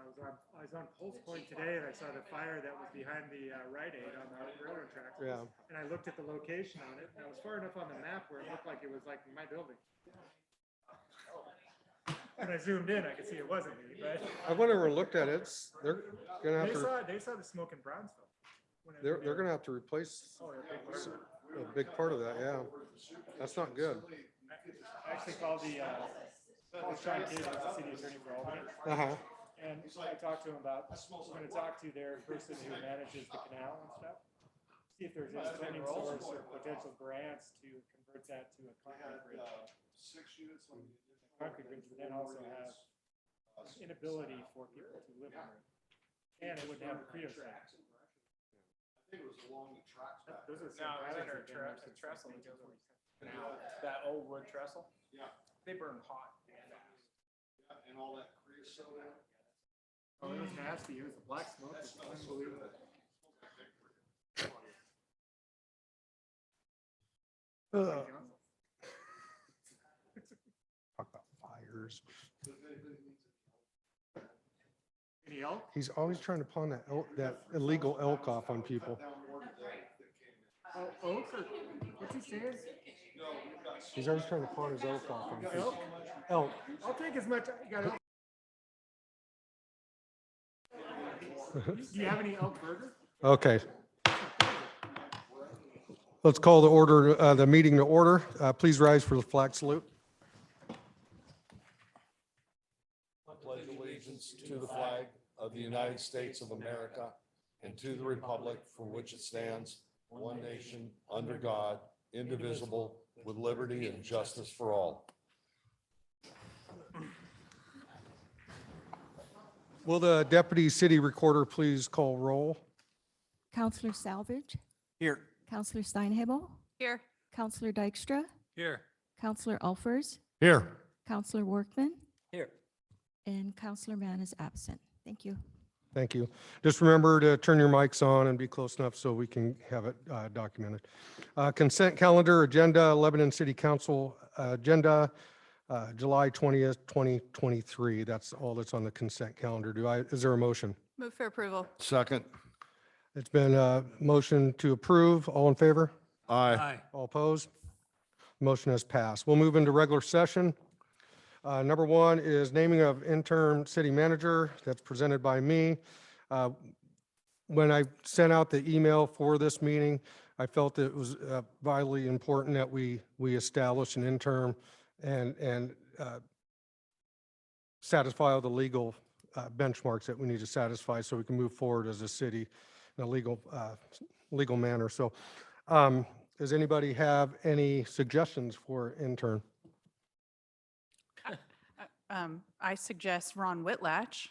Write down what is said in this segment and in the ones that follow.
I was on Pulse Point today, and I saw the fire that was behind the Rite Aid on the railroad tracks. Yeah. And I looked at the location on it, and I was far enough on the map where it looked like it was like my building. When I zoomed in, I could see it wasn't me, but I went over and looked at it. They're gonna have to. they saw the smoke in Brownsville. They're gonna have to replace a big part of that. Yeah, that's not good. I actually called Sean Kidd, who's the city attorney for Albany. And I talked to him about, I'm going to talk to their person who manages the canal and stuff. See if there's any funding source or potential grants to convert that to a concrete bridge. Concrete bridge would then also have inability for people to live on it. And it wouldn't have a Credo track. I think it was along the tracks back. Those are No, it's under a trestle that goes over now. That old wood trestle. Yeah. They burn hot and fast. Yeah, and all that creosote. Oh, it was nasty. It was the black smoke. It was unbelievable. Talk about fires. Any elk? He's always trying to pawn that illegal elk off on people. Oh, elk? What's he saying? He's always trying to pawn his elk off on You got people. elk? Elk. I'll take as much. You got elk? Do you have any elk burger? Okay. Let's call the meeting to order. Please rise for the flag salute. I pledge allegiance to the flag of the United States of America and to the republic for which it stands, one nation, under God, indivisible, with liberty and justice for all. Will the deputy city recorder please call roll? Counselor Salvage, Here. Counselor Steinhebel, Here. Counselor Dykstra, Here. Counselor Alfers, Here. Counselor Workman, Here. and Counselor Mann is absent. Thank you. Thank you. Just remember to turn your mics on and be close enough so we can have it documented. Consent calendar agenda, Lebanon City Council agenda, July 20th, 2023. That's all that's on the consent calendar. Is there a motion? Move for approval. Second. It's been a motion to approve. All in favor? Aye. All opposed? Motion has passed. We'll move into regular session. Number one is naming of interim city manager. That's presented by me. When I sent out the email for this meeting, I felt it was vitally important that we establish an interim and satisfy all the legal benchmarks that we need to satisfy so we can move forward as a city in a legal manner. So does anybody have any suggestions for intern? I suggest Ron Whitlatch.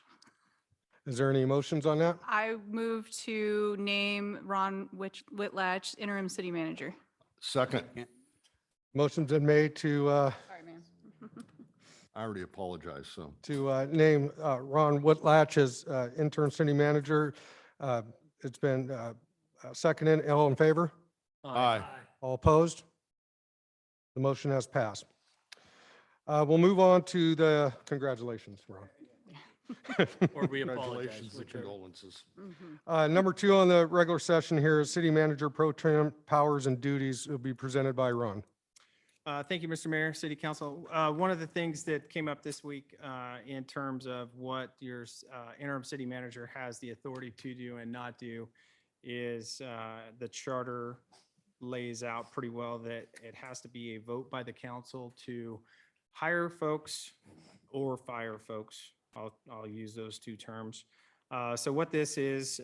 Is there any emotions on that? I move to name Ron Whitlatch interim city manager. Second. Motion's been made to Sorry, man. I already apologize, so. name Ron Whitlatch as interim city manager. It's been seconded. All in favor? Aye. All opposed? The motion has passed. We'll move on to the congratulations, Ron. Or we Congratulations and whichever. condolences. Number two on the regular session here is city manager pro tem powers and duties will be presented by Ron. Thank you, Mr. Mayor, City Council. One of the things that came up this week in terms of what your interim city manager has the authority to do and not do is the charter lays out pretty well that it has to be a vote by the council to hire folks or fire folks. I'll use those two terms. So what this is,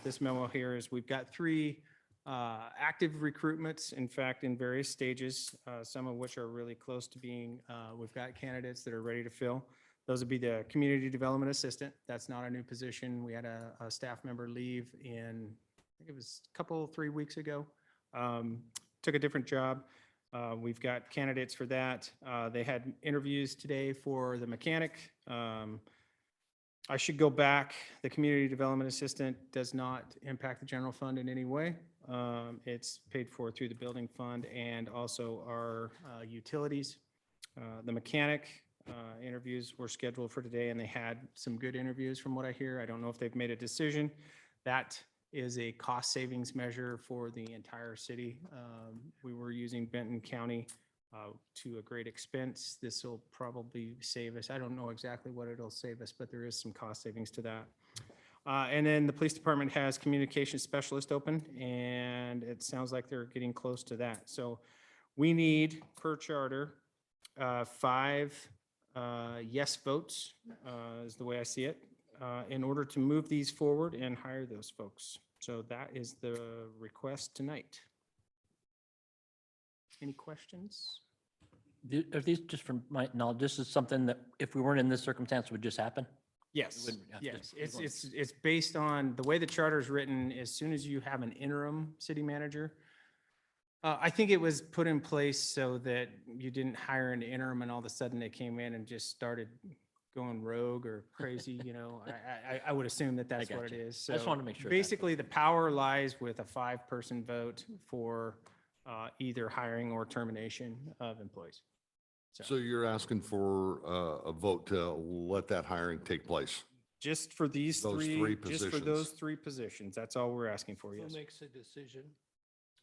this memo here is we've got three active recruitments, in fact, in various stages, some of which are really close to being, we've got candidates that are ready to fill. Those would be the community development assistant. That's not a new position. We had a staff member leave in, I think it was a couple, 3 weeks ago. Took a different job. We've got candidates for that. They had interviews today for the mechanic. I should go back. The community development assistant does not impact the general fund in any way. It's paid for through the building fund and also our utilities. The mechanic Interviews were scheduled for today, and they had some good interviews from what I hear. I don't know if they've made a decision. That is a cost savings measure for the entire city. We were using Benton County to a great expense. This will probably save us. I don't know exactly what it'll save us, but there is some cost savings to that. And then the police department has communication specialist open, and it sounds like they're getting close to that. So we need, per charter, 5 yes votes, is the way I see it, in order to move these forward and hire those folks. So that is the request tonight. Any questions? Are these, just from my knowledge, this is something that if we weren't in this circumstance would just happen? Yes, wouldn't have to- yes. It's based on, the way the charter is written, as soon as you have an interim city manager, I think it was put in place so that you didn't hire an interim and all of a sudden they came in and just started going rogue or crazy, you know? I would assume that that's what it got you. is. I just So wanted to make sure. that's- basically, the power lies with a 5-person vote for either hiring or termination of employees. So you're asking for a vote to let that hiring take place? Just for these Those three, three just for those positions. 3 positions, that's all we're asking for, yes. Who makes a decision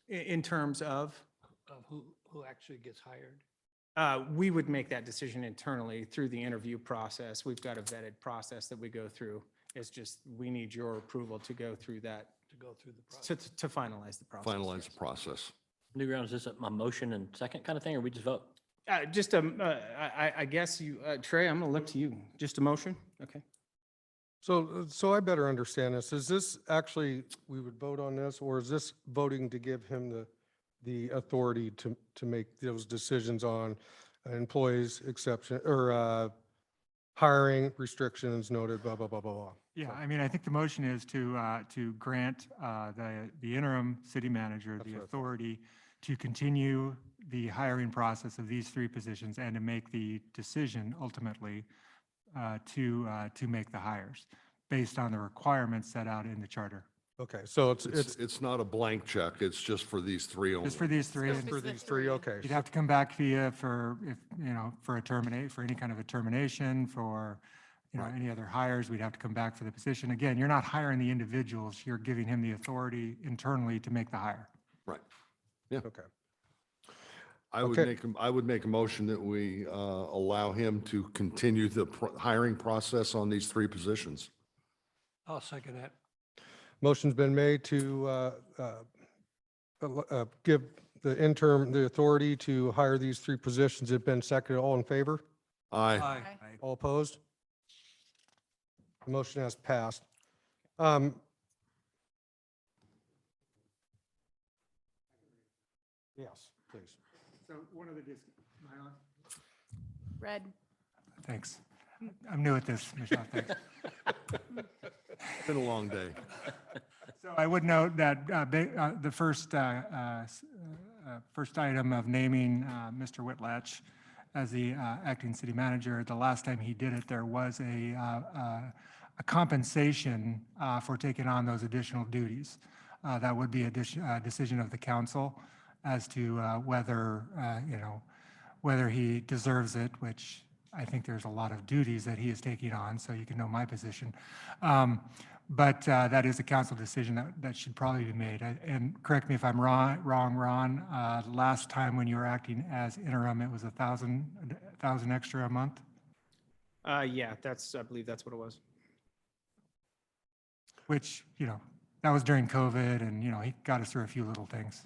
In terms of, of who actually gets hired? we would make that decision internally through the interview process. We've got a vetted process that we go through. It's just, we need your approval to go through that, To go through the process? to finalize the process. Finalize yes. the process. Newground, is this a motion and second kind of thing, or we just vote? Just, I guess you, Trey, I'm gonna look to you. Just a motion? Okay. So I better understand this. Is this actually, we would vote on this, or is this voting to give him the authority to make those decisions on employees exception, or hiring restrictions noted, blah, blah, blah, blah, blah? Yeah, I mean, I think the motion is to grant the interim city manager That's the what I thought. authority to continue the hiring process of these 3 positions and to make the decision ultimately to make the hires based on the requirements set out in the charter. Okay, so it's It's not a blank check. It's just for these 3 only. Just for these 3. Just and for for the these 3, 3. okay. You'd have to come back via for, if, you know, for any kind of a termination, for, you know, Right. any other hires, we'd have to come back for the position. Again, you're not hiring the individuals, you're giving him the authority internally to make the hire. Right. Yeah. Okay. I would Okay. make a motion that we allow him to continue the hiring process on these 3 positions. I'll second that. Motion's been made to give the interim the authority to hire these 3 positions. It's been seconded. All in favor? Aye. All opposed? The motion has passed. Yes, please. So one of the, Red. Thanks. I'm new at this, Michelle, thanks. It's been a long day. So I would note that the first item of naming Mr. Whitlatch as the acting city manager, the last time he did it, there was a compensation for taking on those additional duties. That would be a decision of the council as to whether, you know, whether he deserves it, which I think there's a lot of duties that he is taking on, so you can know my position. But that is a council decision that should probably be made. And correct me if I'm wrong, Ron, last time when you were acting as interim, it was 1,000 extra a month? Yeah, I believe that's what it was. Which, you know, that was during COVID and, you know, he got us through a few little things.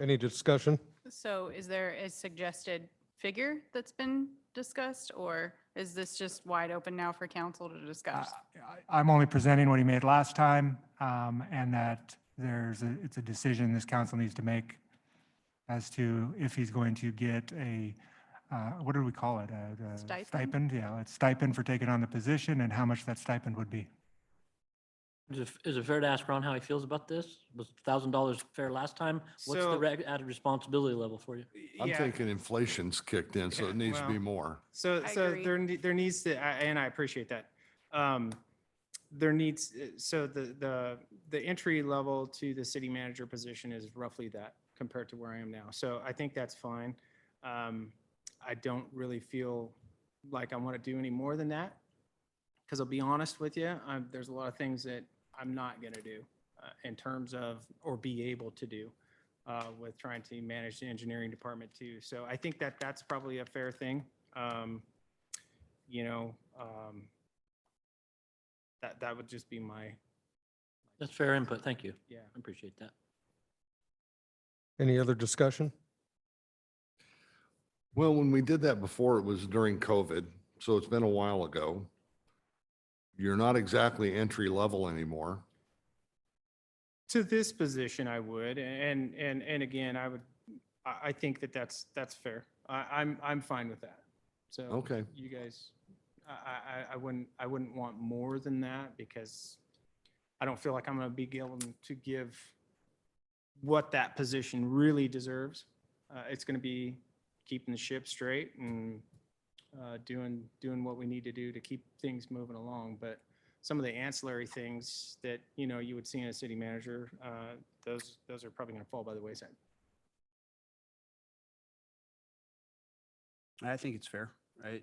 Any discussion? So is there a suggested figure that's been discussed, or is this just wide open now for council to discuss? I'm only presenting what he made last time, and that it's a decision this council needs to make as to if he's going to get a, what do we call it? A Stipend? Stipend, yeah, a stipend for taking on the position and how much that stipend would be. Is it fair to ask Ron how he feels about this? Was $1,000 fair last time? What's So- the added responsibility level for you? I'm Yeah. thinking inflation's kicked in, so Yeah, it needs to be well- more. So, I so agree. there needs to, and I appreciate that. There needs, so the entry level to the city manager position is roughly that compared to where I am now. So I think that's fine. I don't really feel like I want to do any more than that. Because I'll be honest with you, there's a lot of things that I'm not going to do in terms of, or be able to do with trying to manage the engineering department too. So I think that that's probably a fair thing. You know, that would just be my, That's fair input. Thank you. yeah. I appreciate that. Any other discussion? Well, when we did that before, it was during COVID, so it's been a while ago. You're not exactly entry level anymore. To this position, I would, and again, I think that that's fair. I'm fine with that. So. Okay. You guys, I wouldn't want more than that because I don't feel like I'm gonna be able to give what that position really deserves. It's gonna be keeping the ship straight and doing what we need to do to keep things moving along. But some of the ancillary things that, you know, you would see in a city manager, those are probably going to fall by the wayside. I think it's fair. I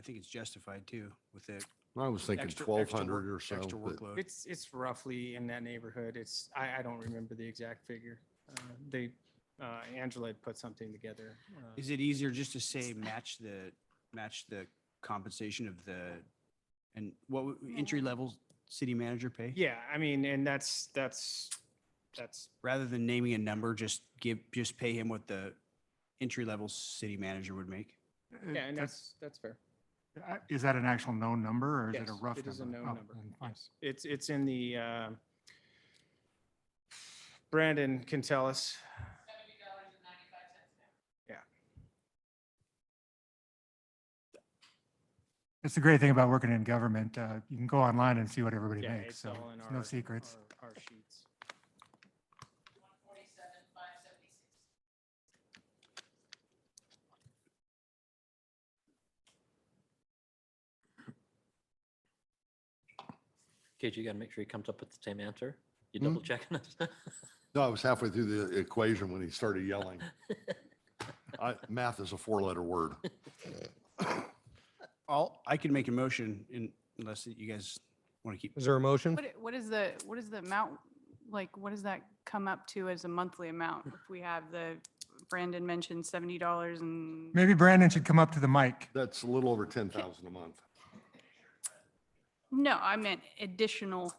think it's justified too with the I was thinking extra 1,200 or so. extra but- workload. It's roughly in that neighborhood. I don't remember the exact figure. Angela had put something together. Is it easier just to say match the compensation of and what entry level city manager pay? Yeah, I mean, and that's Rather than naming a number, just pay him what the entry level city manager would make. yeah, and that's fair. Is that an actual known number or is it a Yes, rough number? it is a known Oh, number. then fine. Yes. It's in the, Brandon can tell us. Yeah. It's the great thing about working in government. You can go online and see what everybody Yeah, makes, it's so all in there's no secrets. our sheets. Kate, you got to make sure he comes up with the same answer. You Hmm? double checking us? No, I was halfway through the equation when he started yelling. Math is a 4-letter word. I can make a motion unless you guys want to keep. Is there a motion? What is the amount, like, what does that come up to as a monthly amount? If we have Brandon mentioned $70 and, Maybe Brandon should come up to the mic. That's a little over 10,000 a month. no, I meant additional,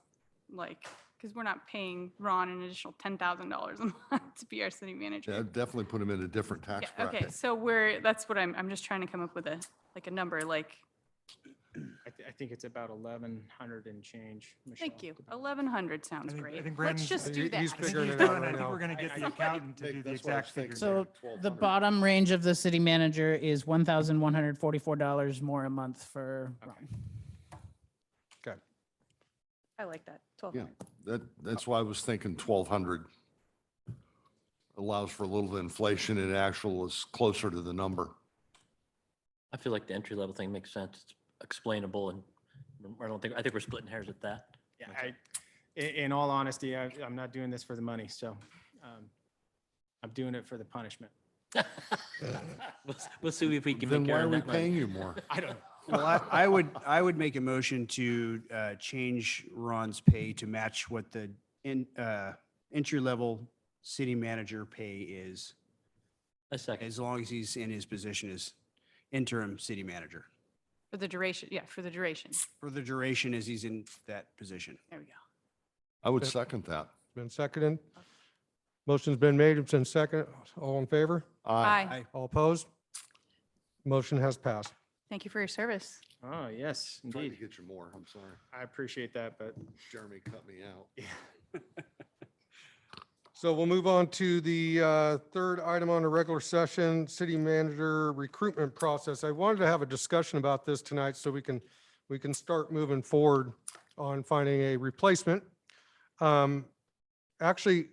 like, because we're not paying Ron an additional $10,000 a month to be our city manager. Yeah, definitely put him in a different tax Yeah, okay, bracket. so that's what I'm just trying to come up with a number, like, I think it's about 1,100 and change. thank Michelle, you. depending- 1,100 sounds I think great. Brandon's- Let's just do that. He's I think figuring he's it doing out it. I right think now. we're going to get the I- accountant to do the That's what I was exact figure. thinking. So the bottom range of the city manager is $1,144 more a month for Ron. Okay. I like that, Yeah, 1,200. that's why I was thinking 1,200. Allows for a little inflation and actual is closer to the number. I feel like the entry level thing makes sense. It's explainable and I think we're splitting hairs at that. Yeah, in all honesty, I'm not doing this for the money, so I'm doing it for the punishment. We'll see if we can Then make why care are of we that money. paying you more? I don't know. Well, I would make a motion to change Ron's pay to match what the entry level city manager pay is, A second. as long as he's in his position as interim city manager For the duration, yeah, for the duration. for the duration as he's in that position. There we go. I would second that. Been seconded. Motion's been made. It's been seconded. All in favor? Aye. All opposed? Motion has passed. Thank you for your service. Oh, yes, Trying to indeed. get you more. I'm sorry. I appreciate that, but Jeremy cut me out. So we'll move on to the third item on the regular session, city manager recruitment process. I wanted to have a discussion about this tonight so we can start moving forward on finding a replacement. Actually,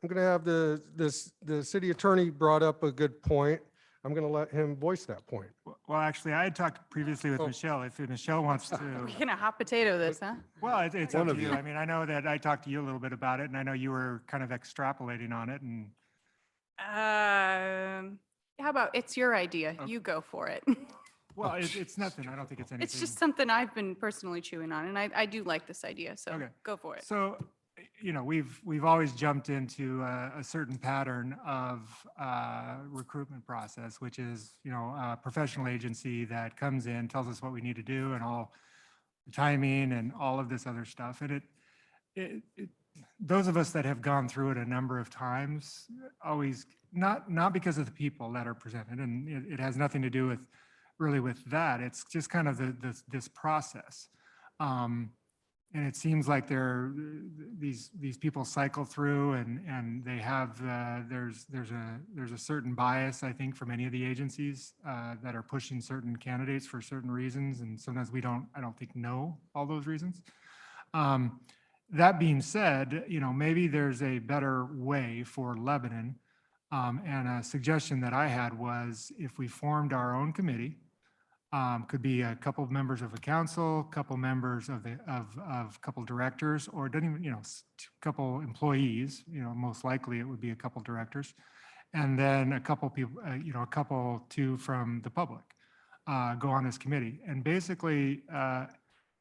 I'm going to have the city attorney brought up a good point. I'm going to let him voice that point. Well, actually, I had talked previously with Oh. Michelle. If Michelle wants to, We're gonna hot potato this, huh? well, it's One up of to you. you. I mean, I know that I talked to you a little bit about it and I know you were kind of extrapolating on it and Yeah, How about, it's your idea, you go for it. Well, it's nothing. I don't think it's anything. It's just something I've been personally chewing on, and I do like this idea, so Okay. go for it. So, we've always jumped into a certain pattern of recruitment process, which is, a professional agency that comes in, tells us what we need to do and all the timing and all of this other stuff. And those of us that have gone through it a number of times, always, not because of the people that are presented, and it has nothing to do with, really with that. It's just kind of this process. And it seems like these people cycle through and they have, there's a certain bias, I think, from many of the agencies that are pushing certain candidates for certain reasons. And sometimes I don't think know all those reasons. That being said, maybe there's a better way for Lebanon. And a suggestion that I had was if we formed our own committee, could be a couple of members of a council, couple members of couple directors, or it doesn't even, couple employees, most likely it would be a couple directors. And then a couple people, a couple two from the public, go on this committee. And basically,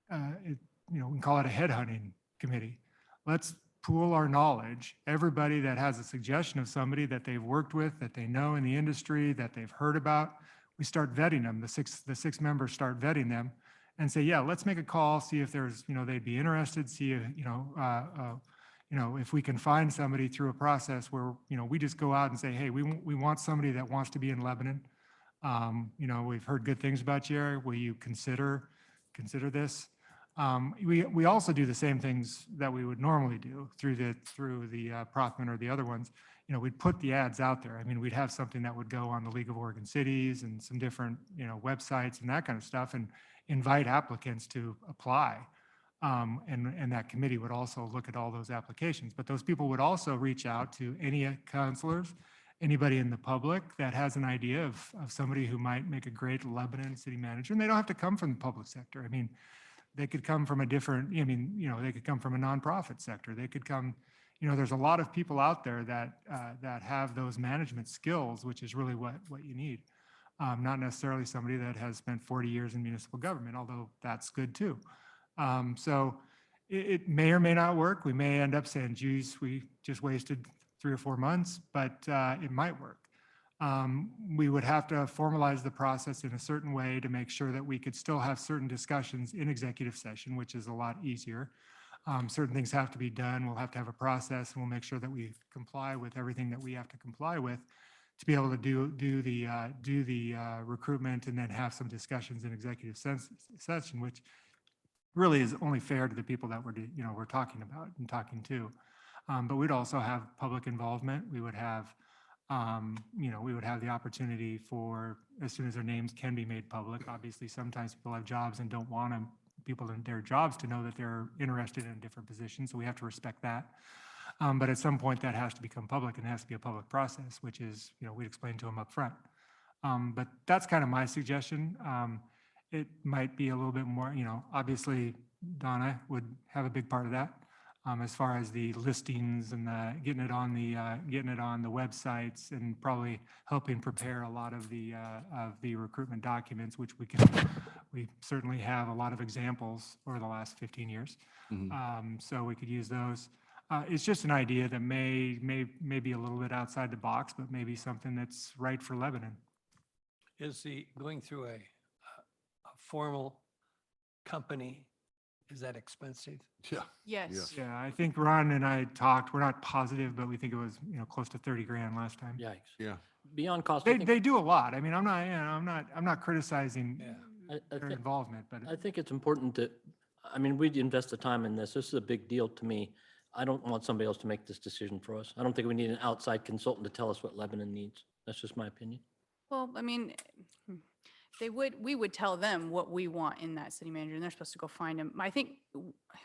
we can call it a headhunting committee. Let's pool our knowledge. Everybody that has a suggestion of somebody that they've worked with, that they know in the industry, that they've heard about, we start vetting them. The six members start vetting them and say, yeah, let's make a call, see if there's, they'd be interested, see if, if we can find somebody through a process where, we just go out and say, hey, we want somebody that wants to be in Lebanon. We've heard good things about you. Will you consider this? We also do the same things that we would normally do through the Prothman or the other ones. We'd put the ads out there. I mean, we'd have something that would go on the League of Oregon Cities and some different, websites and that kind of stuff, and invite applicants to apply. And that committee would also look at all those applications. But those people would also reach out to any counselors, anybody in the public that has an idea of somebody who might make a great Lebanon city manager. And they don't have to come from the public sector. I mean, they could come from a different, they could come from a nonprofit sector. They could come, there's a lot of people out there that have those management skills, which is really what you need. Not necessarily somebody that has spent 40 years in municipal government, although that's good too. So it may or may not work. We may end up saying, geez, we just wasted 3 or 4 months, but it might work. We would have to formalize the process in a certain way to make sure that we could still have certain discussions in executive session, which is a lot easier. Certain things have to be done. We'll have to have a process, and we'll make sure that we comply with everything that we have to comply with to be able to do the recruitment and then have some discussions in executive session, which really is only fair to the people that we're talking about and talking to. But we'd also have public involvement. We would have the opportunity for, as soon as their names can be made public. Obviously, sometimes people have jobs and don't want people in their jobs to know that they're interested in a different position, so we have to respect that. But at some point, that has to become public, and it has to be a public process, which is, we'd explain to them up front. But that's kind of my suggestion. It might be a little bit more, obviously, Donna would have a big part of that. As far as the listings and getting it on the websites, and probably helping prepare a lot of the recruitment documents, which we certainly have a lot of examples over the last 15 years. So we could use those. It's just an idea that may be a little bit outside the box, but maybe something that's right for Lebanon. Is going through a formal company, is that expensive? Yeah. Yes. Yeah, I think Ron and I talked, we're not positive, but we think it was, close to 30 grand last time. Yikes. Yeah. Beyond cost, I They do a lot. I mean, I'm not criticizing their think, involvement, but I think it's important to, we'd invest the time in this. This is a big deal to me. I don't want somebody else to make this decision for us. I don't think we need an outside consultant to tell us what Lebanon needs. That's just my opinion. Well, we would tell them what we want in that city manager, and they're supposed to go find him. I think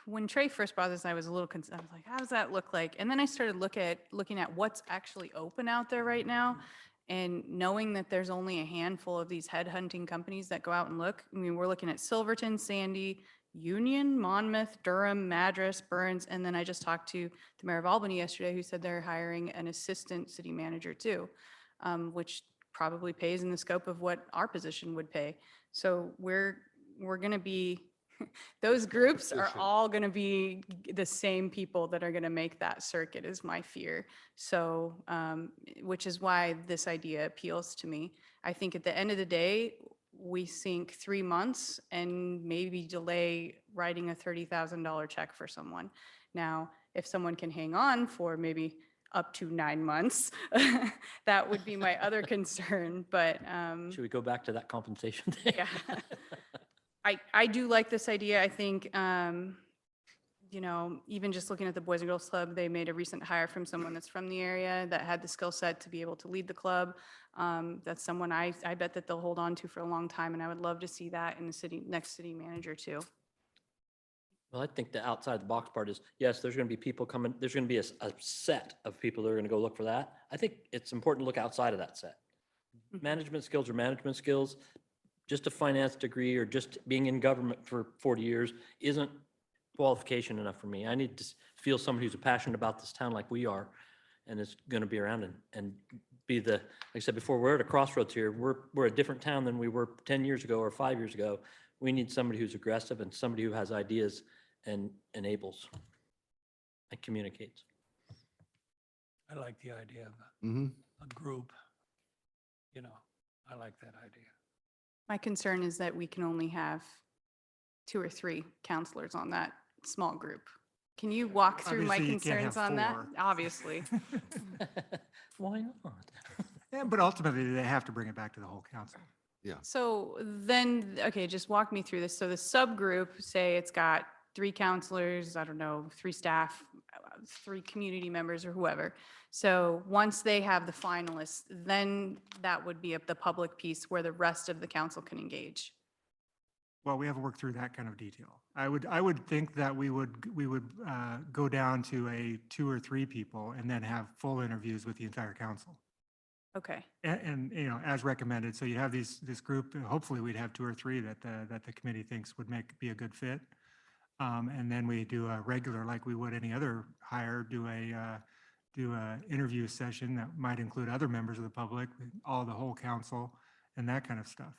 when Trey first brought this, I was a little concerned. I was like, how does that look like? And then I started looking at what's actually open out there right now, and knowing that there's only a handful of these headhunting companies that go out and look. We're looking at Silverton, Sandy, Union, Monmouth, Durham, Madras, Burns, and then I just talked to the mayor of Albany yesterday, who said they're hiring an assistant city manager too, which probably pays in the scope of what our position would pay. So we're going to be, those groups are Efficient. all going to be the same people that are going to make that circuit is my fear. So, which is why this idea appeals to me. I think at the end of the day, we sink 3 months and maybe delay writing a $30,000 check for someone. Now, if someone can hang on for maybe up to 9 months, that would be my other concern, but Should we go back to that compensation thing? yeah. I do like this idea. I think, you know, even just looking at the Boys and Girls Club, they made a recent hire from someone that's from the area that had the skill set to be able to lead the club. That's someone I bet that they'll hold on to for a long time, and I would love to see that in the next city manager too. Well, I think the outside the box part is, yes, there's going to be people coming, there's going to be a set of people that are going to go look for that. I think it's important to look outside of that set. Management skills are management skills. Just a finance degree or just being in government for 40 years isn't qualification enough for me. I need to feel somebody who's passionate about this town like we are and is going to be around and be the, like I said before, we're at a crossroads here. We're a different town than we were 10 years ago or 5 years ago. We need somebody who's aggressive and somebody who has ideas and enables and communicates. I like the idea of Mhm. a group. You know, I like that idea. My concern is that we can only have 2 or 3 counselors on that small group. Can you walk through my Obviously, you can't concerns have on that? 4. Obviously. Why not? Yeah, but ultimately, they have to bring it back to the whole council. So then, okay, just walk me through this. So the subgroup, say it's got 3 counselors, I don't know, 3 staff, 3 community members or whoever. So once they have the finalists, then that would be the public piece where the rest of the council can engage. Well, we haven't worked through that kind of detail. I would think that we would go down to a 2 or 3 people and then have full interviews with the entire council. Okay. And, you know, as recommended, so you have this group, hopefully we'd have 2 or 3 that the committee thinks would be a good fit. And then we do a regular, like we would any other hire, do a interview session that might include other members of the public, the whole council, and that kind of stuff.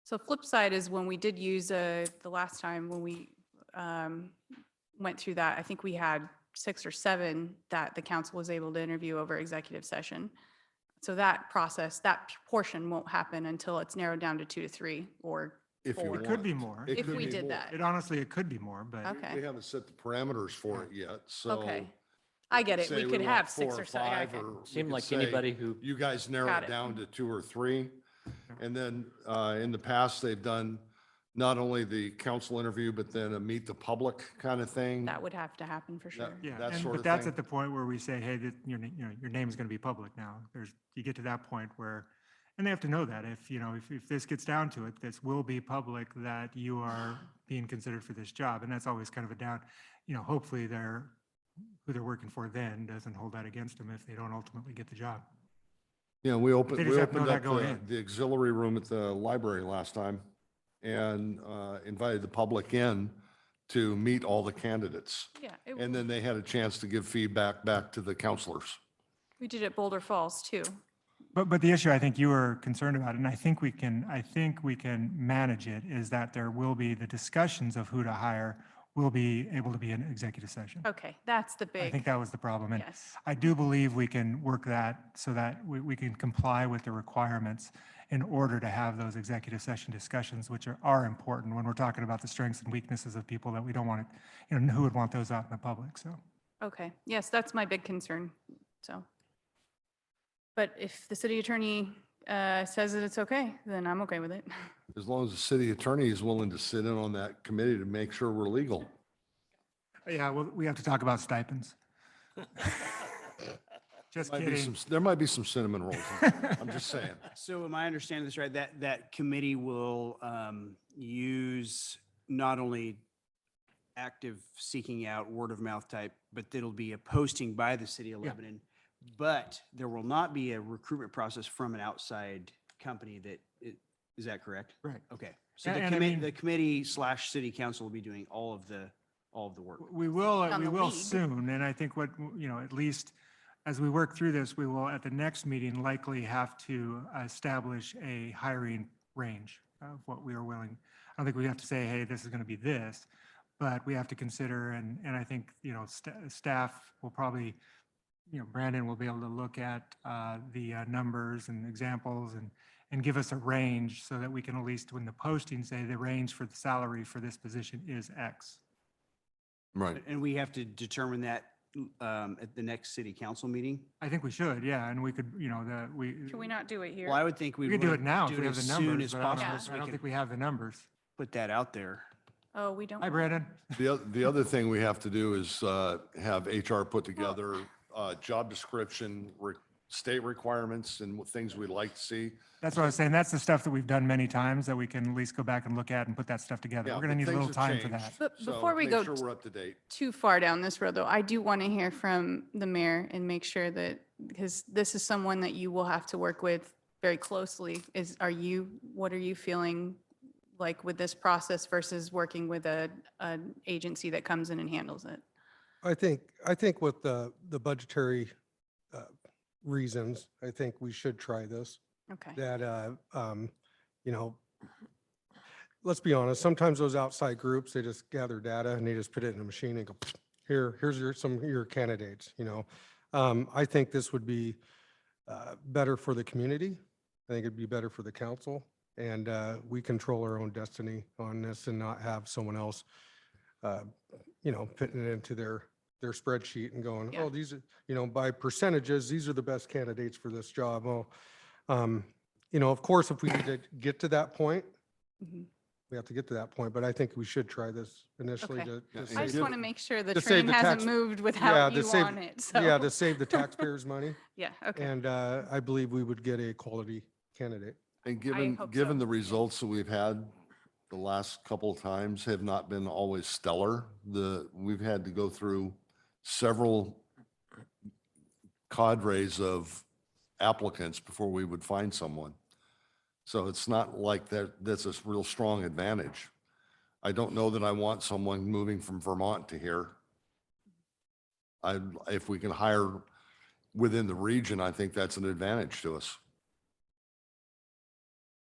So flip side is when we did use, the last time when we went through that, I think we had 6 or 7 that the council was able to interview over executive session. So that process, that portion won't happen until it's narrowed down to 2 to 3 or If you 4. It could be more. It If could we be did more. that. Honestly, it could be more, but. Okay. We haven't set the parameters for it yet, so. Okay. I get it. say We could want have 4 6 or 7. 5, Okay. or we Seemed could like say, anybody who, You guys narrow Got it it. down to 2 or 3. And then in the past, they've done not only the council interview, but then a meet the public kind of thing. That would have to happen for sure. Yeah, that and, sort but of that's thing. at the point where we say, hey, your name is going to be public now. You get to that point where, and they have to know that if this gets down to it, this will be public, that you are being considered for this job. And that's always kind of a down, hopefully who they're working for then doesn't hold that against them if they don't ultimately get the job. Yeah, we They just have to know opened that up going in. the auxiliary room at the library last time and invited the public in to meet all the candidates. Yeah. And then they had a chance to give feedback back to the counselors. We did it Boulder Falls too. But the issue I think you were concerned about, and I think we can manage it, is that there will be the discussions of who to hire will be able to be an executive session. Okay. That's the I think big, that was the problem. And yes. I do believe we can work that so that we can comply with the requirements in order to have those executive session discussions, which are important when we're talking about the strengths and weaknesses of people that we don't want to, who would want those out in the public, so. Okay. Yes, that's my big concern. So. But if the city attorney says that it's okay, then I'm okay with it. As long as the city attorney is willing to sit in on that committee to make sure we're legal. Yeah, well, we have to talk about stipends. Just kidding. There might be some cinnamon rolls. in there. I'm just saying. So am I understanding this right? That committee will use not only active seeking out word of mouth type, but it'll be a posting by the city of Yeah. Lebanon. But there will not be a recruitment process from an outside company is that correct? Right. Okay. So And I mean- the committee / city council will be doing all of the work. We will On the lead. soon, and I think at least as we work through this, we will, at the next meeting, likely have to establish a hiring range of what we are willing. I don't think we have to say, hey, this is going to be this, but we have to consider, and I think, staff will probably, Brandon will be able to look at the numbers and examples and give us a range so that we can, at least when the posting, say the range for the salary for this position is X. Right. And we have to determine that at the next city council meeting? I think we should, yeah, and we could, Can we not do it here? Well, I would think we we could do would it now if do we it have the as soon numbers, as but I don't, possible so I we don't can think we have the numbers. put that out there. Oh, we don't. Hi, want- Brandon. The other thing we have to do is have HR put together job description, state requirements and things we'd like to see. That's what I was saying. That's the stuff that we've done many times that we can at least go back and look at and put that stuff together. Yeah, We're gonna but need a things little have time for that. changed, But so before we make go sure we're up to date. too far down this road, though, I do want to hear from the mayor and make sure that, because this is someone that you will have to work with very closely, what are you feeling like with this process versus working with an agency that comes in and handles it? I think with the budgetary reasons, I think we should try this. Okay. That, let's be honest, sometimes those outside groups, they just gather data and they just put it in a machine and go, here's some of your candidates, I think this would be better for the community. I think it'd be better for the council. And we control our own destiny on this and not have someone else, putting it into their spreadsheet and going, Yeah. oh, these are, by percentages, these are the best candidates for this job. Well, of course, if we need to get to that point, Mhm. we have to get to that point, but I think we should try this initially Okay. to Yeah, save I just the- want to make sure the to save train the hasn't tax- moved yeah, without to you save- on it, so. yeah, to save the taxpayers' money. Yeah, okay. And I believe we would get a quality candidate. And hope given so. the results that we've had the last couple of times have not been always stellar, we've had to go through several cadres of applicants before we would find someone. So it's not like that's a real strong advantage. I don't know that I want someone moving from Vermont to here. If we can hire within the region, I think that's an advantage to us.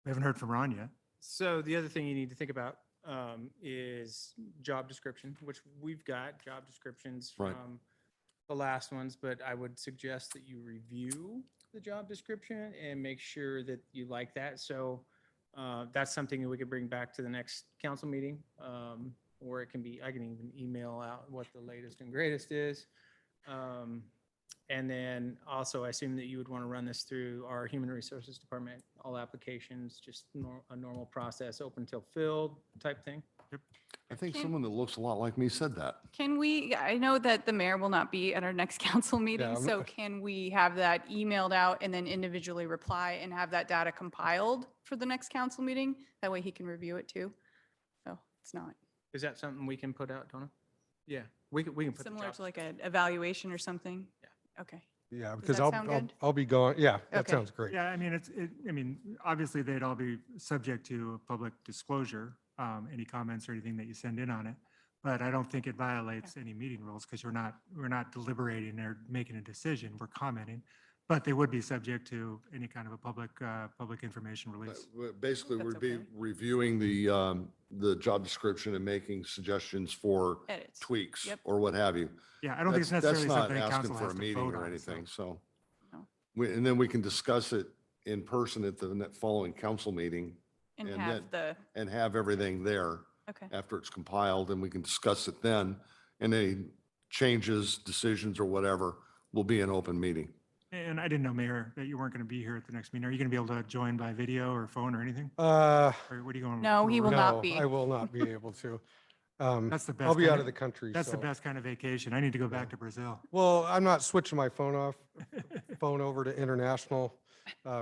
We haven't heard from Ron yet. So the other thing you need to think about is job description, which we've got job descriptions Right. from the last ones, but I would suggest that you review the job description and make sure that you like that. So that's something that we could bring back to the next council meeting, or it can be, I can even email out what the latest and greatest is. And then also, I assume that you would want to run this through our Human Resources Department, all applications, just a normal process, open till filled type thing. I think someone that looks a lot like me said that. Can we, I know that the mayor will not be at our next council meeting, I'm- so can we have that emailed out and then individually reply and have that data compiled for the next council meeting? That way he can review it too. So it's not Is that something we can put out, Donna? Yeah, we can put the similar job to like an evaluation or something? Yeah. Okay. Yeah, because that sound good? I'll be gone. Yeah, that Okay. sounds great. Yeah, I mean, obviously they'd all be subject to public disclosure, any comments or anything that you send in on it. But I don't think it violates any meeting rules because we're not deliberating or making a decision, we're commenting. But they would be subject to any kind of a public information release. Basically, That's we'd be okay. reviewing the job description and making suggestions for Edits. tweaks Yep. or what have you. Yeah, I don't think it's That's necessarily not something that asking council for has a to meeting vote or on. so. anything, so. No. And then we can discuss it in person at the following council meeting And And have the, and have everything there okay. after it's compiled, and we can discuss it then. And any changes, decisions, or whatever will be an open meeting. And I didn't know, Mayor, that you weren't going to be here at the next meeting. Are you going to be able to join by video or phone or anything? Or what are you going? No, he will not No, be. I will not be able to. That's the best. I'll be kind out of the country. That's the so- best kind of vacation. I need to go back to Brazil. Well, I'm not switching my phone over to international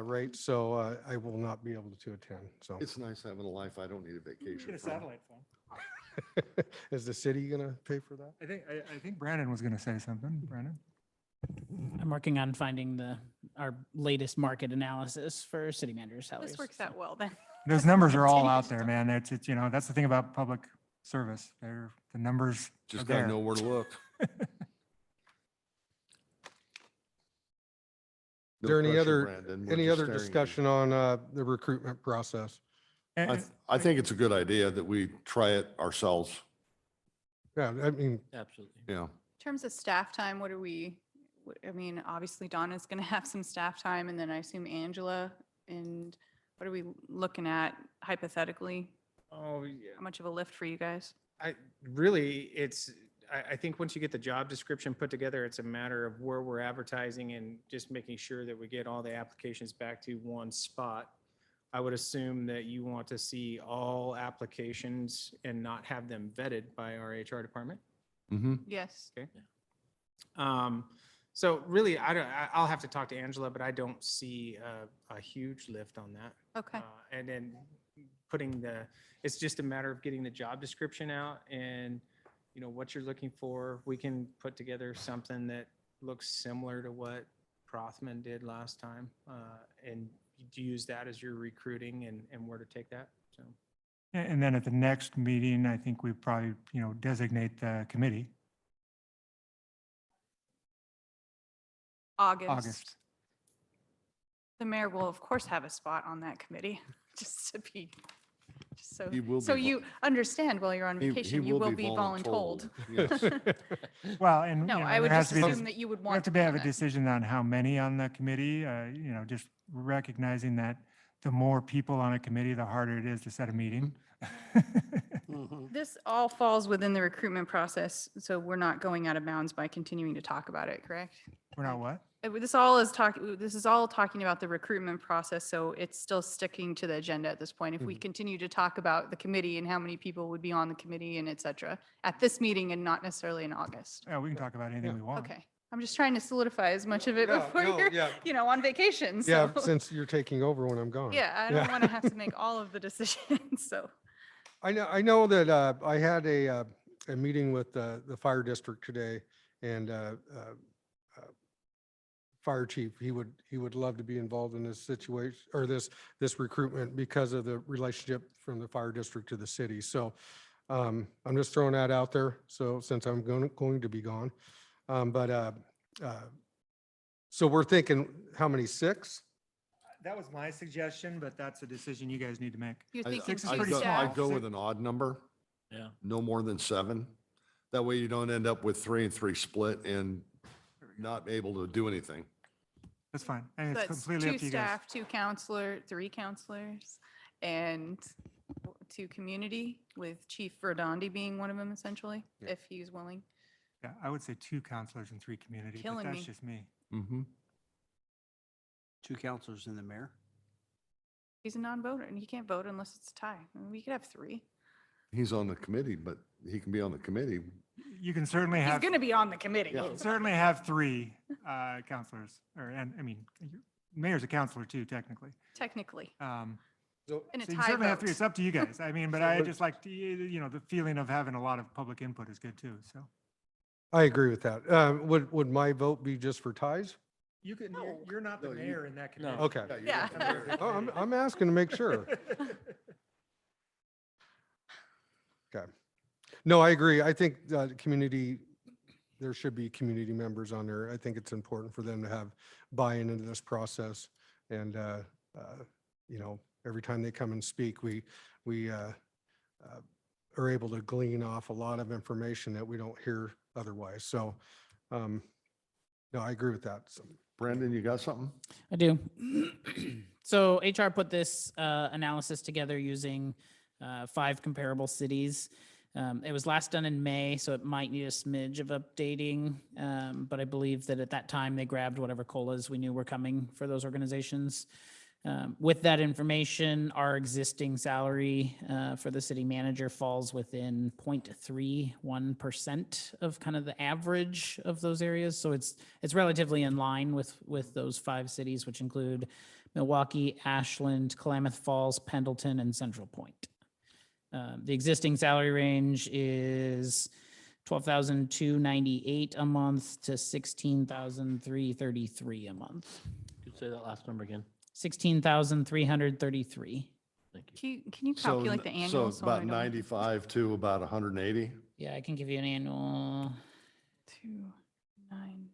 rate, so I will not be able to attend. So It's nice having a life I don't need a vacation Get a from. satellite phone. is the city going to pay for that? I think Brandon was going to say something. Brandon? I'm working on finding our latest market analysis for city managers' salaries. This works out well then. Those numbers are all out Continue. there, man. It's, that's the thing about public service. The numbers are Just gotta there. know where to look. Is there any pressure, other, Brandon. We're any just other staring at you. discussion on the recruitment process? I think it's a good idea that we try it ourselves. Yeah, I mean, Absolutely. Yeah. In terms of staff time, I mean, obviously Donna's going to have some staff time, and then I assume Angela, and what are we looking at hypothetically? Oh, yeah. How much of a lift for you guys? I think once you get the job description put together, it's a matter of where we're advertising and just making sure that we get all the applications back to one spot. I would assume that you want to see all applications and not have them vetted by our HR department. Mm-hmm. Yes. Okay. So really, I'll have to talk to Angela, but I don't see a huge lift on that. Okay. And then it's just a matter of getting the job description out and, what you're looking for. We can put together something that looks similar to what Prothman did last time, and use that as your recruiting and where to take that. So. And then at the next meeting, I think we probably, designate the committee. August. The mayor will, of course, have a spot on that committee, just so, He will so be you understand while you're on vacation, you will be voluntold. Yes. Well, and, No, I would there has just to be assume that you would we want have to to be on have a that. decision on how many on the committee, just recognizing that the more people on a committee, the harder it is to set a meeting. This all falls within the recruitment process, so we're not going out of bounds by continuing to talk about it, correct? We're not what? This is all talking about the recruitment process, so it's still sticking to the agenda at this point. If we continue to talk about the committee and how many people would be on the committee and et cetera, at this meeting and not necessarily in August. Yeah, we can talk about anything we want. Okay, I'm just trying to solidify as much of it Yeah, before no, you're, yeah. on vacation, Yeah, so. since you're taking over when I'm gone. Yeah, I don't want to have to make all of the decisions, so. I know that I had a meeting with the fire district today, and fire chief, he would love to be involved in this situation, or this recruitment, because of the relationship from the fire district to the city. So I'm just throwing that out there. So since I'm going to be gone, so we're thinking, how many, 6? That was my suggestion, but that's a decision you guys need to make. You're I- thinking Six is two pretty small. I'd staff? go with an odd number, Yeah. no more than 7. That way you don't end up with 3 and 3 split and not able to do anything. That's fine. And it's That's completely 2 up to you guys. staff, 2 counselor, 3 counselors, and 2 community, with Chief Verdandi being one of them essentially, Yeah. if he's willing. Yeah, I would say 2 counselors and 3 community, but Killing that's me. just me. Mm-hmm. 2 counselors and the mayor. He's a non-voter and he can't vote unless it's a tie. I mean, we could have 3. He's on the committee, but he can be on the committee. You can certainly He's have, going to be on the committee. Yeah. certainly have 3 counselors, mayor's a counselor too, technically. Technically, So in a So you tie certainly have 3. vote. It's up to you guys. I mean, but So I what- just like, the feeling of having a lot of public input is good too, so. I agree with that. Would my vote be just for ties? You can, No. you're not the No, you- mayor in that No. Okay. Yeah. Oh, I'm asking to make sure. Okay. No, I agree. I think there should be community members on there. I think it's important for them to have buy-in into this process. And, every time they come and speak, we are able to glean off a lot of information that we don't hear otherwise. So, no, I agree with that. So, Brandon, you got something? I do. So HR put this analysis together using 5 comparable cities. It was last done in May, so it might need a smidge of updating. But I believe that at that time, they grabbed whatever COLAs we knew were coming for those organizations. With that information, our existing salary for the city manager falls within 0.31% of kind of the average of those areas. So it's relatively in line with those 5 cities, which include Milwaukee, Ashland, Klamath Falls, Pendleton, and Central Point. The existing salary range is $12,298 a month to $16,333 a month. Could you say that last number again? $16,333. Thank you. Can you calculate the annual? So so I about don't- 95 to about 180. Yeah, I can give you an annual. 2, 9.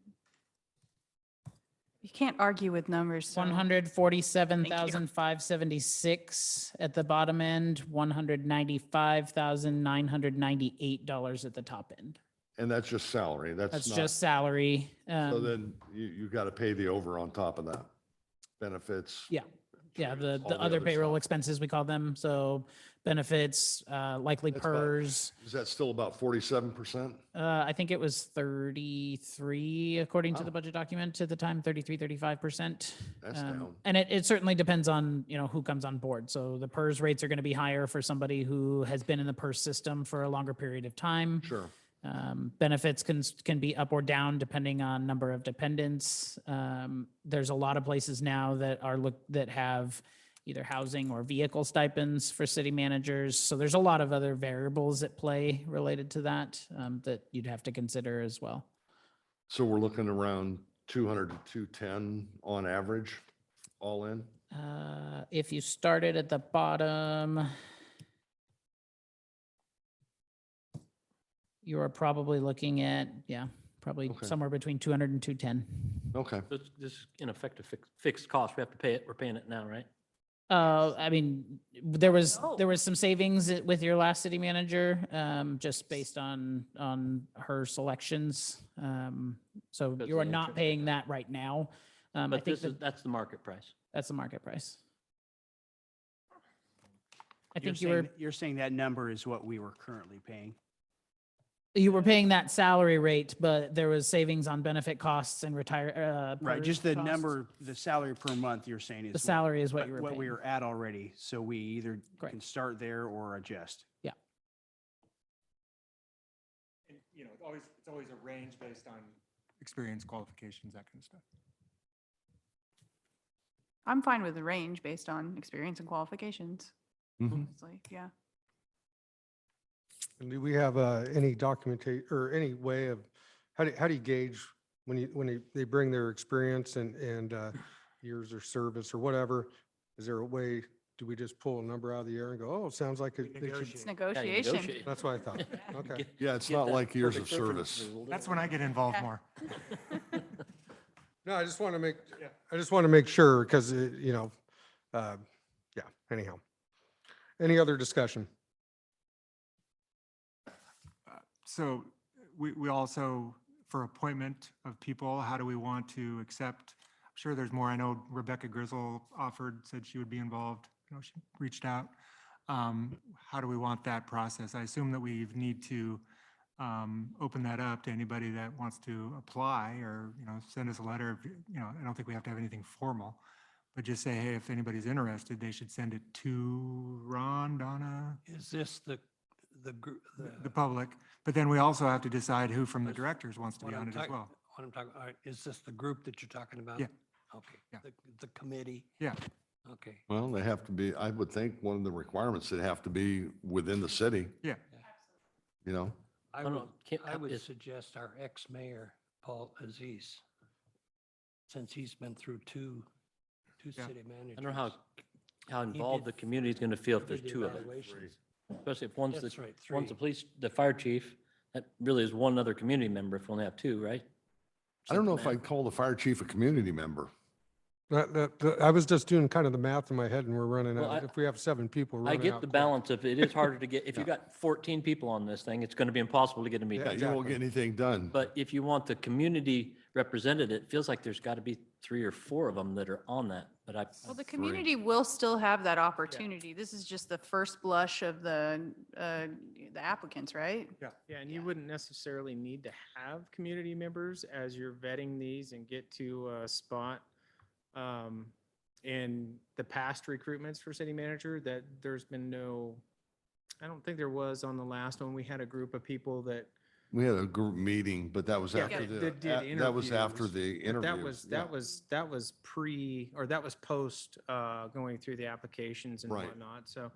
You can't argue with numbers. so- 147,576 at the bottom end, $195,998 at the top end. And that's just salary. That's That's not, just salary. so then you got to pay the over on top of that. Benefits. Yeah. Yeah, insurance, the all other payroll stuff. expenses, we call them. So benefits, likely That's about- PERS. Is that still about 47%? I think it was 33, according to the Wow. budget document at the time, 33, 35%. That's down. And it certainly depends on, who comes on board. So the PERS rates are going to be higher for somebody who has been in the PERS system for a longer period of time. Sure. Benefits can be up or down depending on number of dependents. There's a lot of places now that have either housing or vehicle stipends for city managers. So there's a lot of other variables at play related to that, that you'd have to consider as well. So we're looking around 200 to 210 on average, all in? If you started at the bottom, you are probably looking at, probably Okay. somewhere between 200 and 210. Okay. This is in effect a fixed cost. We have to pay it. We're paying it now, right? I mean, there was some savings with your last city manager, just based on her selections. So Because you of are the not interest paying that right now. I But think that's the market price. that's the market price. I You're think you were, saying- You're saying that number is what we were currently paying? paying that salary rate, but there was savings on benefit costs and Right, PERS just the costs. number, the salary per month you're saying is. The salary is what you were What we paying. were at already, so we either Correct. can start there or adjust. And, it's always a range based on experience, qualifications, that kind of stuff. I'm fine with the range based on experience and qualifications. Mhm. Honestly, yeah. And do we have any documentation or any way of, how do you gauge when they bring their experience and years of service or whatever? Is there a way, do we just pull a number out of the air and go, oh, it sounds like they should? It's Negotiate. negotiation. negotiate. That's what I thought. Okay. Yeah, it's Get not that like years of perfect reference service. rule, That's doesn't when it? I get involved Yeah. more. No, I just want to Yeah. make sure because, anyhow. Any other discussion? So we also, for appointment of people, how do we want to accept? I'm sure there's more. I know Rebecca Grizzle said she would be involved. She reached out. How do we want that process? I assume that we need to open that up to anybody that wants to apply or, send us a letter. I don't think we have to have anything formal, but just say, hey, if anybody's interested, they should send it to Ron, Donna, Is this the group? the public. But then we also have to decide who from the directors wants to What be I'm on it as talking- well. What I'm talking, all right, is this the group that you're talking about? Yeah. Okay. Yeah. The committee? Yeah. Okay. Well, they have to be, I would think one of the requirements, they have to be within the city, Yeah. I No, no, would, can't- I would is- suggest our ex-mayor, Paul Aziz, since he's been through two Yeah. city managers. I don't know how involved the community is going to feel if there's two of them, especially if one's That's the, right, one's the three. police, the fire chief. That really is one other community member if we only have two, right? I don't know if Something I'd call the fire chief a community member. I was just doing kind of the math in my head and we're running Well, out. If we have 7 people, we're I running get out the quick. balance of, it is harder to get, if you Yeah. got 14 people on this thing, it's going to be impossible to get a meeting. Yeah, you won't exactly. get anything done. But if you want the community represented, it feels like there's got to be 3 or 4 of them that are on that, but Well, the community will still have that opportunity. This is just the first blush of the applicants, right? Yeah, and you wouldn't necessarily need to have community members as you're vetting these and get to a spot. In the past recruitments for city manager, that there's been I don't think there was on the last one. We had a group of people that. We had a group meeting, but that was after that did that was after interviews, the but interviews. Yeah. that was post going through the applications and Right. whatnot. So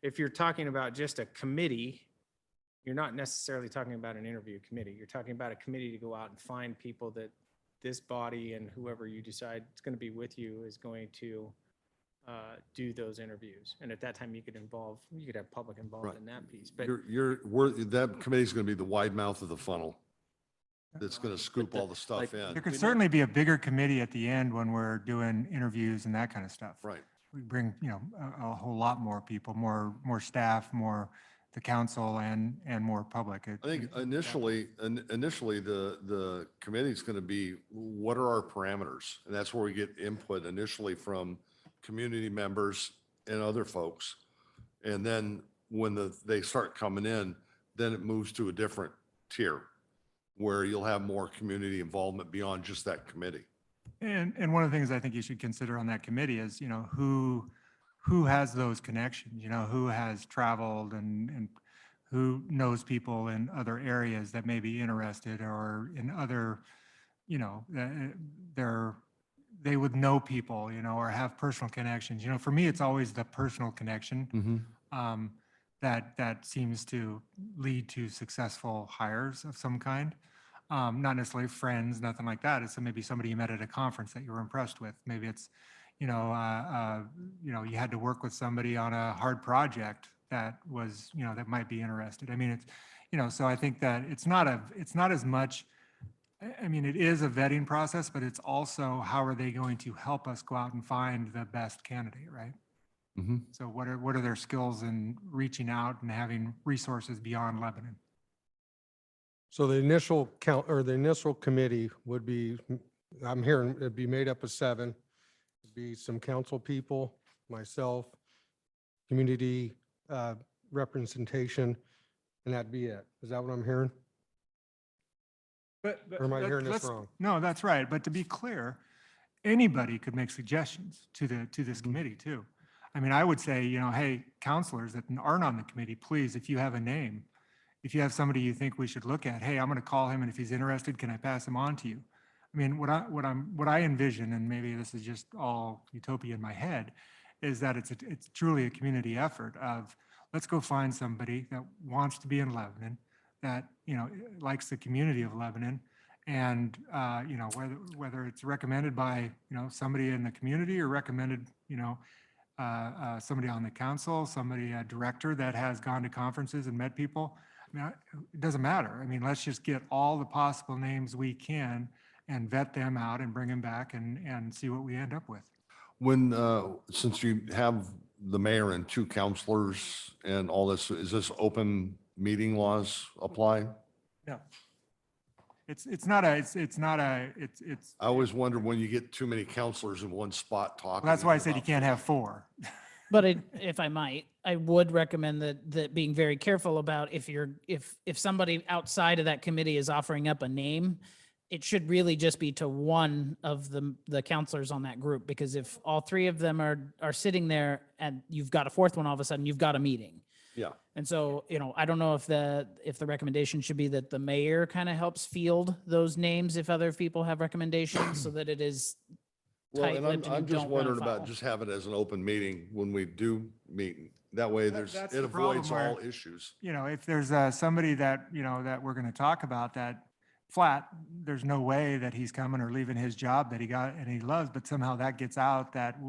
if you're talking about just a committee, you're not necessarily talking about an interview committee. You're talking about a committee to go out and find people that this body and whoever you decide is going to be with you is going to do those interviews. And at that time, you could have public involved Right. in that piece. But That committee's going to be the wide mouth of the funnel. that's going to scoop all the stuff like, in. There could certainly be a bigger committee at the end when we're doing interviews and that kind of stuff. Right. We bring, a whole lot more people, more staff, more the council and more public. I think initially, the committee's going to be, what are our parameters? And that's where we get input initially from community members and other folks. And then when they start coming in, then it moves to a different tier where you'll have more community involvement beyond just that committee. And one of the things I think you should consider on that committee is, who has those connections, who has traveled and who knows people in other areas that may be interested or in other, they would know people, or have personal connections. For me, it's always the personal connection that seems to lead to successful hires of some kind. Not necessarily friends, nothing like that. It's maybe somebody you met at a conference that you were impressed with. Maybe it's, you had to work with somebody on a hard project that was, that might be interested. I mean, it's, so I think that it's not as much, I mean, it is a vetting process, but it's also how are they going to help us go out and find the best candidate, right? So what are their skills in reaching out and having resources beyond Lebanon? So the initial count or the initial committee would be, I'm hearing it'd be made up of 7. It'd be some council people, myself, community representation, and that'd be it. Is that what I'm hearing? But Or am I hearing this wrong? No, that's right. But to be clear, anybody could make suggestions to this committee too. I mean, I would say, hey, counselors that aren't on the committee, please, if you have a name, if you have somebody you think we should look at, hey, I'm going to call him, and if he's interested, can I pass him on to you? I mean, what I envision, and maybe this is just all utopia in my head, is that it's truly a community effort of let's go find somebody that wants to be in Lebanon, that likes the community of Lebanon, and whether it's recommended by somebody in the community or recommended somebody on the council, somebody a director that has gone to conferences and met people. I mean, it doesn't matter. I mean, let's just get all the possible names we can and vet them out and bring them back and see what we end up with. When, since you have the mayor and 2 counselors and all this, is this open meeting laws apply? No. It's not a. I always wonder when you get too many counselors in one spot talking. That's why I said you can't have 4. But if I might, I would recommend that being very careful about if somebody outside of that committee is offering up a name, it should really just be to one of the counselors on that group, because if all 3 of them are sitting there and you've got a 4th one, all of a sudden you've got a meeting. Yeah. And so, I don't know if the recommendation should be that the mayor kind of helps field those names if other people have recommendations, so that it is Well, and tight-lipped and you I'm just don't run wondering about afoul. just having it as an open meeting when we do meet. That way That's it the problem avoids where, all issues. If there's somebody that, that we're going to talk about that flat, there's no way that he's coming or leaving his job that he got and he loves, but somehow that gets out that,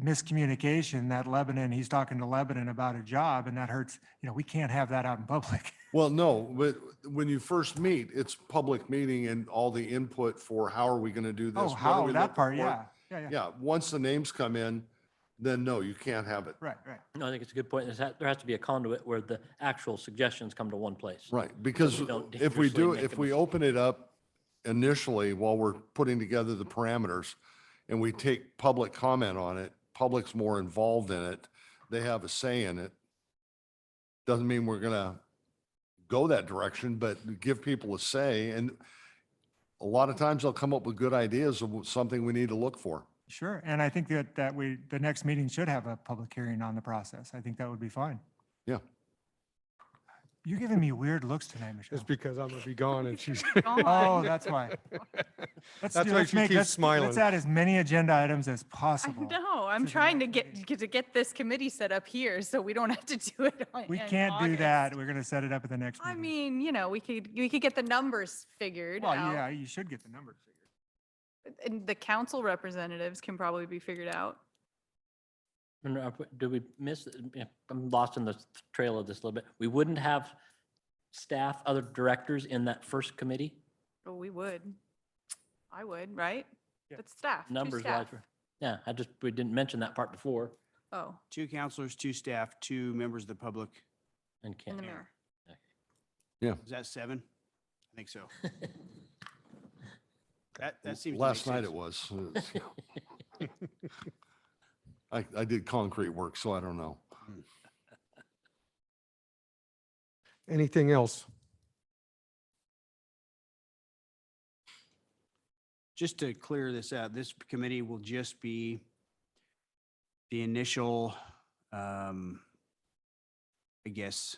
miscommunication that Lebanon, he's talking to Lebanon about a job and that hurts, we can't have that out in public. Well, no, but when you first meet, it's public meeting and all the input for how are we going to do this? Oh, What are how, we that looking part, for? yeah. Yeah. Yeah, once the names come in, then no, you can't have it. Right. No, I think it's a good point. There has to be a conduit where the actual suggestions come to one place. Right, because we don't if we dangerously do, make if a we mistake. open it up initially while we're putting together the parameters and we take public comment on it, public's more involved in it, they have a say in it. Doesn't mean we're gonna go that direction, but give people a say. And a lot of times they'll come up with good ideas of something we need to look for. Sure. And I think that the next meeting should have a public hearing on the process. I think that would be fine. Yeah. You're giving me weird looks tonight, It's Michelle. because I'm going to be gone and she's. Oh, that's why. That's why she keeps smiling. Let's add as many agenda items as I possible. know, I'm to the trying to next get this committee set up here so we don't have to do it We in can't do that. August. We're going to set it up at the next I meeting. mean, we could get the numbers figured Well, out. yeah, you should get the numbers figured. And the council representatives can probably be figured out. And do we miss, I'm lost in the trail of this a little bit. We wouldn't have staff, other directors in that first committee? Oh, we would. I would, right? Yeah. That's staff, two Numbers staff. wise. Yeah, we didn't mention that part before. Oh, 2 counselors, 2 staff, 2 members of the public. And and can't. the mayor. Is that 7? I think so. That seems to make Last night sense. it was. I did concrete work, so I don't know. Anything else? Just to clear this out, this committee will just be the initial, I guess,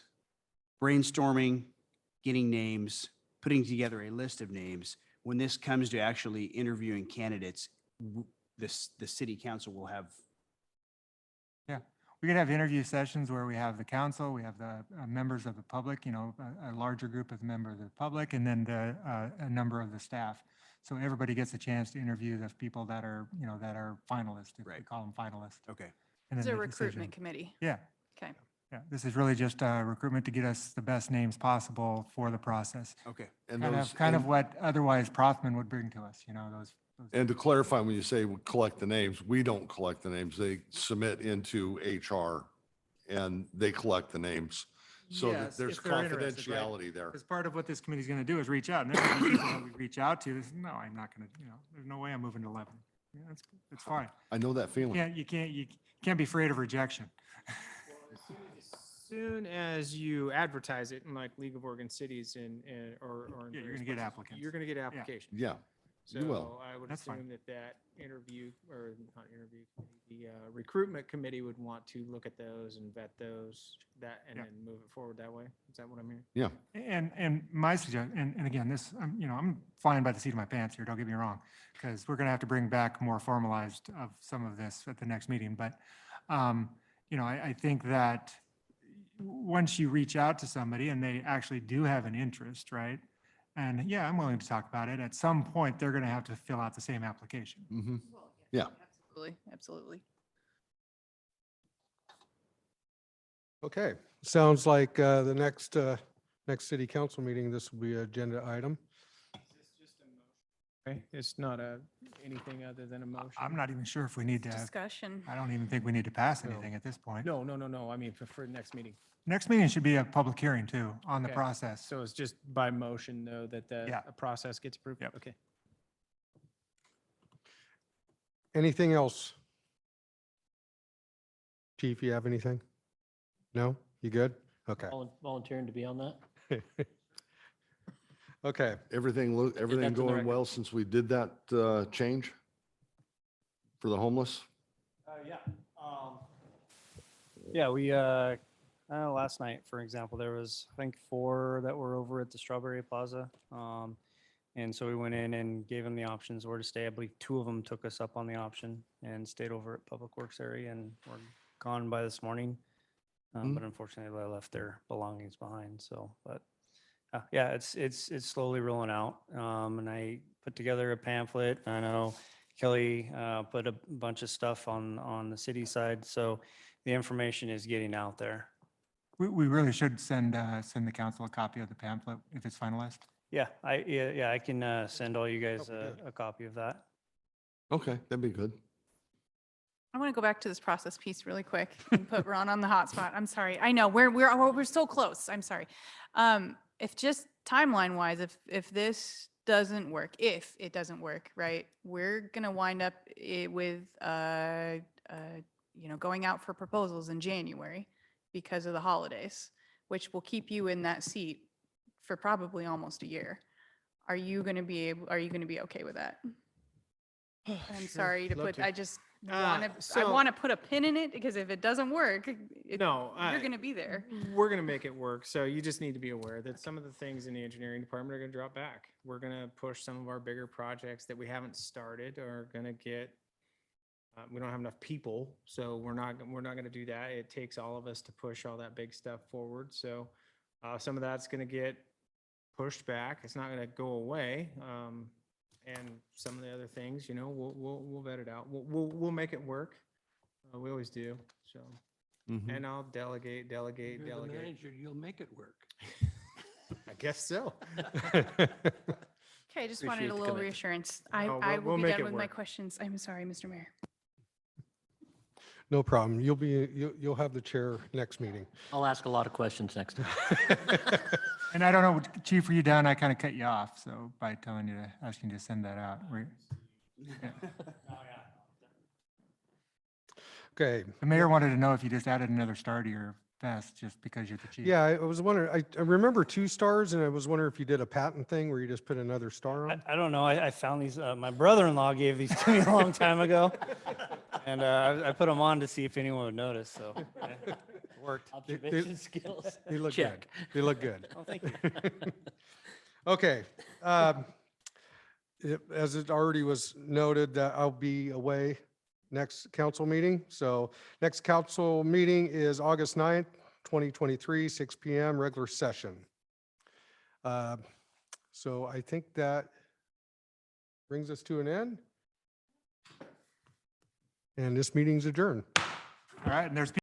brainstorming, getting names, putting together a list of names. When this comes to actually interviewing candidates, the city council will have. Yeah, we could have interview sessions where we have the council, we have the members of the public, you know, a larger group of members of the public, and then a number of the staff. So everybody gets a chance to interview the people that are, you know, that are finalists, if we Right. call them finalists. Okay. And It's then a the decision. recruitment committee. Yeah, Okay. yeah. This is really just recruitment to get us the best names possible for the process. Okay. And Kind of what otherwise Prothman would bring to us, you know, those. And to clarify, when you say we collect the names, we don't collect the names. They submit into HR and they collect the names. So that Yes, there's if they're interested, right? confidentiality there. Because part of what this committee is going to do is reach out. And there are people that we reach out to, is, no, I'm not going to, you know, there's no way I'm moving to Lebanon. Yeah, it's fine. I know that feeling. You can't be afraid of rejection. As soon as you advertise it in like League of Oregon Cities or. in Yeah, you're various gonna get places, applicants. You're gonna get applications. Yeah, you will. So I would That's fine. assume that interview, or not interview, the recruitment committee would want to look at those and vet those, and Yeah. then move it forward that way. Is that what I'm hearing? Yeah. And my suggestion, and again, this, you know, I'm flying by the seat of my pants here, don't get me wrong, because we're going to have to bring back more formalized of some of this at the next meeting. But, you know, I think that once you reach out to somebody and they actually do have an interest, right? And yeah, I'm willing to talk about it. At some point, they're going to have to fill out the same application. Mm-hmm. Yeah. Absolutely, absolutely. Okay, sounds like the next city council meeting, this will be an agenda item. Okay, it's not anything other than a motion? I'm not even sure if we need to, Discussion. I don't even think we need to pass No. anything at this point. No, I mean, for the next meeting. Next meeting should be a public hearing too, on the Okay. process. So it's just by motion, though, that Yeah. a process gets approved? Yep. Okay. Anything else? Chief, you have anything? No? You good? Okay. Volunteering to be on that? Okay. Everything that's in the going record. well since we did that change for the homeless? Yeah, we, last night, for example, there was, I think, 4 that were over at the Strawberry Plaza. And so we went in and gave them the options where to stay. I believe 2 of them took us up on the option and stayed over at Public Works area and were gone by this morning. But unfortunately, they left their belongings behind, so, but, yeah, it's slowly rolling out. And I put together a pamphlet. I know Kelly put a bunch of stuff on the city side, so the information is getting out there. We really should send the council a copy of the pamphlet if it's finalized. Yeah, I can send all you guys a copy of that. Okay, that'd be good. I want to go back to this process piece really quick and put Ron on the hot spot. I'm sorry. I know we're so close. I'm sorry. If just timeline wise, if this doesn't work, if it doesn't work, right, we're going to wind up with, going out for proposals in January because of the holidays, which will keep you in that seat for probably almost a year. Are you going to be okay with that? I'm sorry to love put, to. I just want to, I so- want to put a pin in it because if it doesn't work, No, you're going to be there. We're going to make it work. So you just need to be aware that some of the things in the engineering department are going to drop back. We're going to push some of our bigger projects that we haven't started are going to get, we don't have enough people, so we're not going to do that. It takes all of us to push all that big stuff forward. So some of that's going to get pushed back. It's not going to go away. And some of the other things, we'll vet it out. We'll make it work. We always do. So, Mhm. and I'll delegate. You're the manager, you'll make it work. I guess so. Okay, I just wanted Appreciate a the little commitment. reassurance. No, I we'll will be make done it with my work. questions. I'm sorry, Mr. Mayor. No problem. You'll have the chair next meeting. I'll ask a lot of questions next time. And I don't know, Chief, were you down? I kind of cut you off, so by telling you to, asking you to send that out. Okay. The mayor wanted to know if you just added another star to your vest just because you're the chief. Yeah, I was wondering, I remember 2 stars and I was wondering if you did a patent thing where you just put another star on. I don't know. I found these, my brother-in-law gave these to me a long time ago. And I put them on to see if anyone would notice, so yeah, it worked. Observation skills. They look Check. good. They look good. Oh, thank you. Okay. As it already was noted, that I'll be away next council meeting. So next council meeting is August 9th, 2023, 6 PM, regular session. So I think that brings us to an end. And this meeting's adjourned. All right, and there's